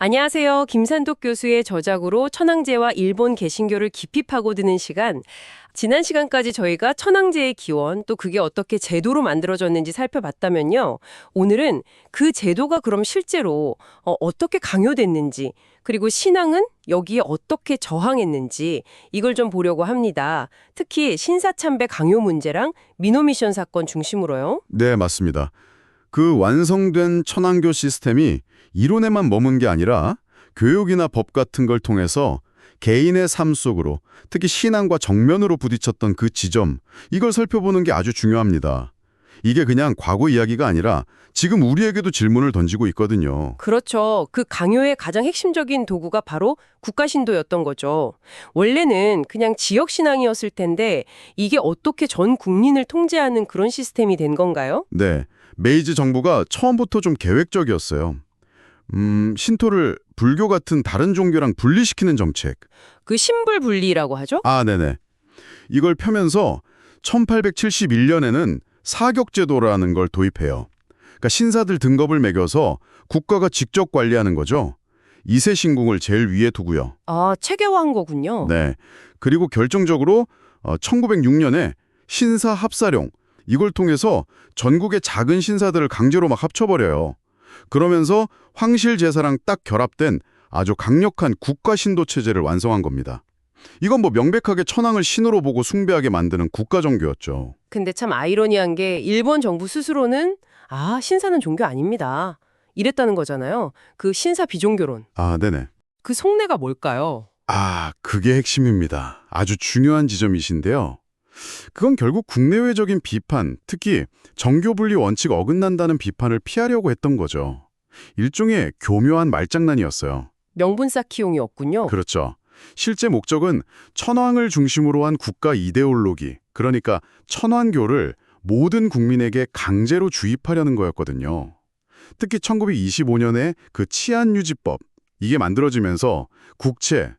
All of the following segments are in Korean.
안녕하세요. 김산독 교수의 저작으로 천황제와 일본 개신교를 깊이 파고드는 시간. 지난 시간까지 저희가 천황제의 기원, 또 그게 어떻게 제도로 만들어졌는지 살펴봤다면요. 오늘은 그 제도가 그럼 실제로 어떻게 강요됐는지, 그리고 신앙은 여기에 어떻게 저항했는지 이걸 좀 보려고 합니다. 특히 신사참배 강요 문제랑 미노미션 사건 중심으로요. 네, 맞습니다. 그 완성된 천황교 시스템이 이론에만 머문 게 아니라 교육이나 법 같은 걸 통해서 개인의 삶 속으로, 특히 신앙과 정면으로 부딪혔던 그 지점, 이걸 살펴보는 게 아주 중요합니다. 이게 그냥 과거 이야기가 아니라 지금 우리에게도 질문을 던지고 있거든요. 그렇죠. 그 강요의 가장 핵심적인 도구가 바로 국가신도였던 거죠. 원래는 그냥 지역신앙이었을 텐데 이게 어떻게 전 국민을 통제하는 그런 시스템이 된 건가요? 네, 메이지 정부가 처음부터 좀 계획적이었어요. 신토를 불교 같은 다른 종교랑 분리시키는 정책. 그 신불분리라고 하죠? 네네. 이걸 펴면서 1871년에는 사격제도라는 걸 도입해요. 그러니까 신사들 등급을 매겨서 국가가 직접 관리하는 거죠. 이세 신궁을 제일 위에 두고요. 체계화한 거군요. 네. 그리고 결정적으로 1906년에 신사 합사령, 이걸 통해서 전국의 작은 신사들을 강제로 막 합쳐버려요. 그러면서 황실 제사랑 딱 결합된 아주 강력한 국가 신도 체제를 완성한 겁니다. 이건 뭐 명백하게 천황을 신으로 보고 숭배하게 만드는 국가 종교였죠. 근데 참 아이러니한 게 일본 정부 스스로는 신사는 종교 아닙니다. 이랬다는 거잖아요. 그 신사 비종교론. 네네. 그 속내가 뭘까요? 그게 핵심입니다. 아주 중요한 지점이신데요. 그건 결국 국내외적인 비판, 특히 정교 분리 원칙 어긋난다는 비판을 피하려고 했던 거죠. 일종의 교묘한 말장난이었어요. 명분 쌓기용이었군요. 그렇죠. 실제 목적은 천황을 중심으로 한 국가 이데올로기, 그러니까 천황교를 모든 국민에게 강제로 주입하려는 거였거든요. 특히 1925년에 그 치안유지법, 이게 만들어지면서 국채,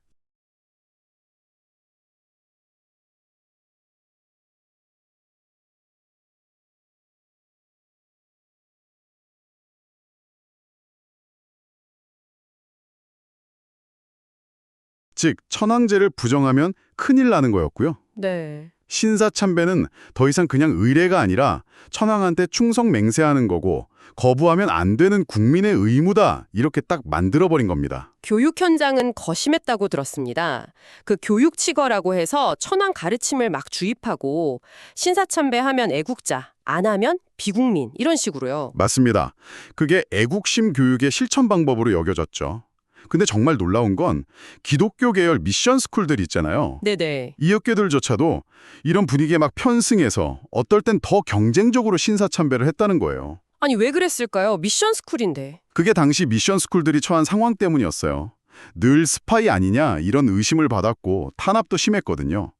즉 천황제를 부정하면 큰일 나는 거였고요. 네. 신사참배는 더 이상 그냥 의례가 아니라 천황한테 충성 맹세하는 거고 거부하면 안 되는 국민의 의무다, 이렇게 딱 만들어버린 겁니다. 교육 현장은 거심했다고 들었습니다. 그 교육치거라고 해서 천황 가르침을 막 주입하고 신사참배하면 애국자, 안 하면 비국민 이런 식으로요. 맞습니다. 그게 애국심 교육의 실천 방법으로 여겨졌죠. 근데 정말 놀라운 건 기독교 계열 미션 스쿨들 있잖아요. 네네. 이 업계들조차도 이런 분위기에 막 편승해서 어떨 땐 더 경쟁적으로 신사참배를 했다는 거예요. 아니 왜 그랬을까요? 미션 스쿨인데. 그게 당시 미션 스쿨들이 처한 상황 때문이었어요. 늘 스파이 아니냐 이런 의심을 받았고 탄압도 심했거든요.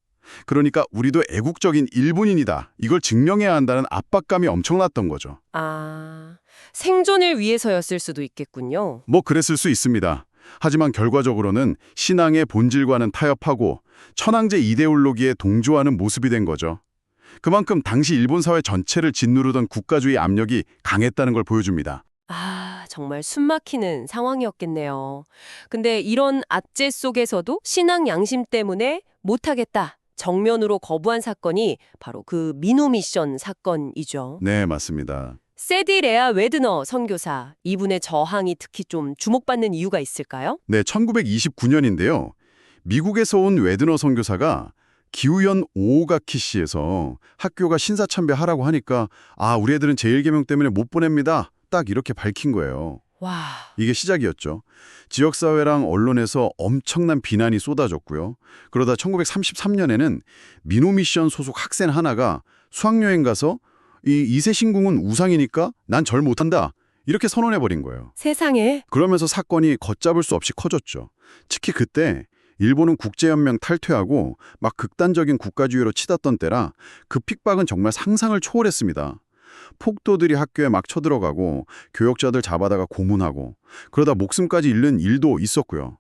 그러니까 우리도 애국적인 일본인이다, 이걸 증명해야 한다는 압박감이 엄청났던 거죠. 생존을 위해서였을 수도 있겠군요. 뭐 그랬을 수 있습니다. 하지만 결과적으로는 신앙의 본질과는 타협하고 천황제 이데올로기에 동조하는 모습이 된 거죠. 그만큼 당시 일본 사회 전체를 짓누르던 국가주의 압력이 강했다는 걸 보여줍니다. 정말 숨막히는 상황이었겠네요. 근데 이런 압제 속에서도 신앙 양심 때문에 못하겠다, 정면으로 거부한 사건이 바로 그 미노미션 사건이죠. 네, 맞습니다. 세디 레아 웨드너 선교사, 이분의 저항이 특히 좀 주목받는 이유가 있을까요? 네, 1929년인데요. 미국에서 온 웨드너 선교사가 기우현 오오가키시에서 학교가 신사참배하라고 하니까 우리 애들은 제1계명 때문에 못 보냅니다, 딱 이렇게 밝힌 거예요. 와, 이게 시작이었죠. 지역사회랑 언론에서 엄청난 비난이 쏟아졌고요. 그러다 1933년에는 미노미션 소속 학생 하나가 수학여행 가서 이 이세 신궁은 우상이니까 난 절 못한다, 이렇게 선언해버린 거예요. 세상에. 그러면서 사건이 걷잡을 수 없이 커졌죠. 특히 그때 일본은 국제연맹 탈퇴하고 막 극단적인 국가주의로 치닫던 때라 그 핍박은 정말 상상을 초월했습니다. 폭도들이 학교에 막 쳐들어가고 교역자들 잡아다가 고문하고 그러다 목숨까지 잃는 일도 있었고요.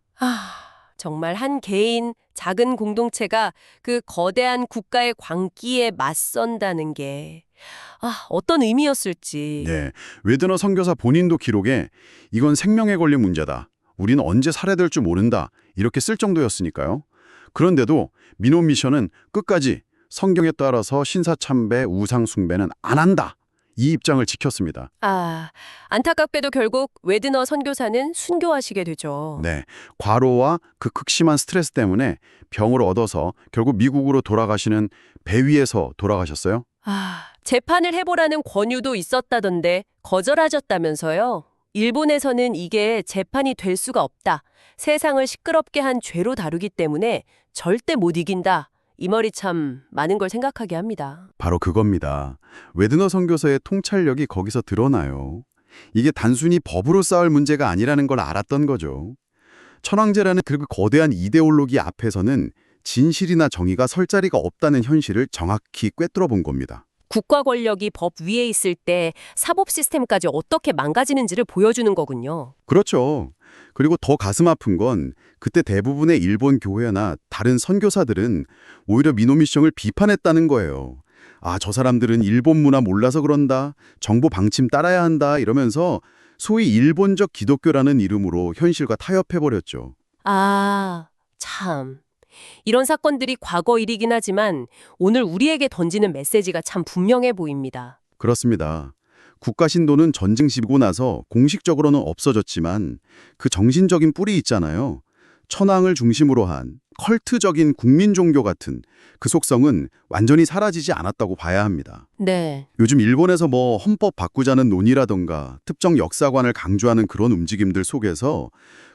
정말 한 개인, 작은 공동체가 그 거대한 국가의 광기에 맞선다는 게 어떤 의미였을지. 네, 웨드너 선교사 본인도 기록에 이건 생명에 걸린 문제다, 우린 언제 살해될지 모른다 이렇게 쓸 정도였으니까요. 그런데도 민호 미션은 끝까지 성경에 따라서 신사참배, 우상숭배는 안 한다. 이 입장을 지켰습니다. 아, 안타깝게도 결국 웨드너 선교사는 순교하시게 되죠. 네, 과로와 그 극심한 스트레스 때문에 병을 얻어서 결국 미국으로 돌아가시는 배 위에서 돌아가셨어요. 아, 재판을 해보라는 권유도 있었다던데 거절하셨다면서요? 일본에서는 이게 재판이 될 수가 없다. 세상을 시끄럽게 한 죄로 다루기 때문에 절대 못 이긴다. 이 말이 참 많은 걸 생각하게 합니다. 바로 그겁니다. 웨드너 선교사의 통찰력이 거기서 드러나요. 이게 단순히 법으로 싸울 문제가 아니라는 걸 알았던 거죠. 천황제라는 그 거대한 이데올로기 앞에서는 진실이나 정의가 설 자리가 없다는 현실을 정확히 꿰뚫어 본 겁니다. 국가 권력이 법 위에 있을 때 사법 시스템까지 어떻게 망가지는지를 보여주는 거군요. 그렇죠. 그리고 더 가슴 아픈 건 그때 대부분의 일본 교회나 다른 선교사들은 오히려 미노미션을 비판했다는 거예요. 아, 저 사람들은 일본 문화 몰라서 그런다. 정보 방침 따라야 한다. 이러면서 소위 일본적 기독교라는 이름으로 현실과 타협해버렸죠. 아, 참. 이런 사건들이 과거 일이긴 하지만 오늘 우리에게 던지는 메시지가 참 분명해 보입니다. 그렇습니다. 국가 신도는 전쟁 지고 나서 공식적으로는 없어졌지만 그 정신적인 뿔이 있잖아요. 천황을 중심으로 한 컬트적인 국민 종교 같은 그 속성은 완전히 사라지지 않았다고 봐야 합니다. 네. 요즘 일본에서 뭐 헌법 바꾸자는 논의라던가 특정 역사관을 강조하는 그런 움직임들 속에서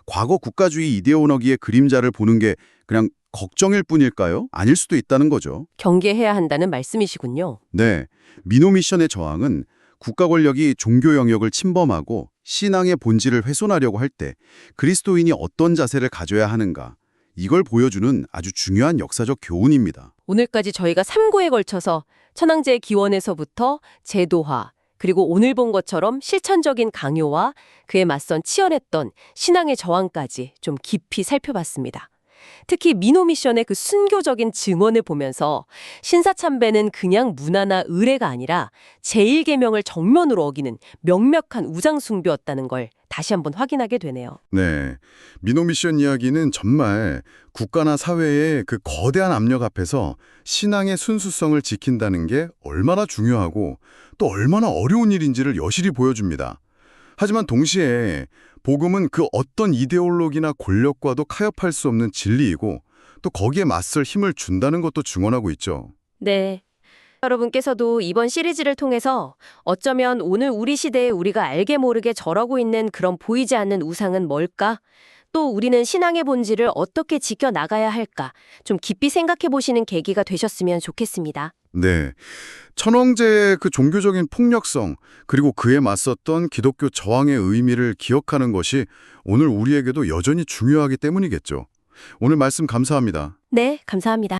과거 국가주의 이데올로기의 그림자를 보는 게 그냥 걱정일 뿐일까요? 아닐 수도 있다는 거죠. 경계해야 한다는 말씀이시군요. 네, 미노미션의 저항은 국가 권력이 종교 영역을 침범하고 신앙의 본질을 훼손하려고 할 때 그리스도인이 어떤 자세를 가져야 하는가, 이걸 보여주는 아주 중요한 역사적 교훈입니다. 오늘까지 저희가 3구에 걸쳐서 천황제의 기원에서부터 제도화, 그리고 오늘 본 것처럼 실천적인 강요와 그에 맞선 치열했던 신앙의 저항까지 좀 깊이 살펴봤습니다. 특히 미노미션의 그 순교적인 증언을 보면서 신사참배는 그냥 문화나 의례가 아니라 제1계명을 정면으로 어기는 명백한 우상숭배였다는 걸 다시 한번 확인하게 되네요. 네, 미노미션 이야기는 정말 국가나 사회의 그 거대한 압력 앞에서 신앙의 순수성을 지킨다는 게 얼마나 중요하고 또 얼마나 어려운 일인지를 여실히 보여줍니다. 하지만 동시에 복음은 그 어떤 이데올로기나 권력과도 타협할 수 없는 진리이고 또 거기에 맞설 힘을 준다는 것도 증언하고 있죠. 네. 여러분께서도 이번 시리즈를 통해서 어쩌면 오늘 우리 시대에 우리가 알게 모르게 절하고 있는 그런 보이지 않는 우상은 뭘까? 또 우리는 신앙의 본질을 어떻게 지켜나가야 할까? 좀 깊이 생각해 보시는 계기가 되셨으면 좋겠습니다. 네, 천황제의 그 종교적인 폭력성 그리고 그에 맞섰던 기독교 저항의 의미를 기억하는 것이 오늘 우리에게도 여전히 중요하기 때문이겠죠. 오늘 말씀 감사합니다. 네, 감사합니다.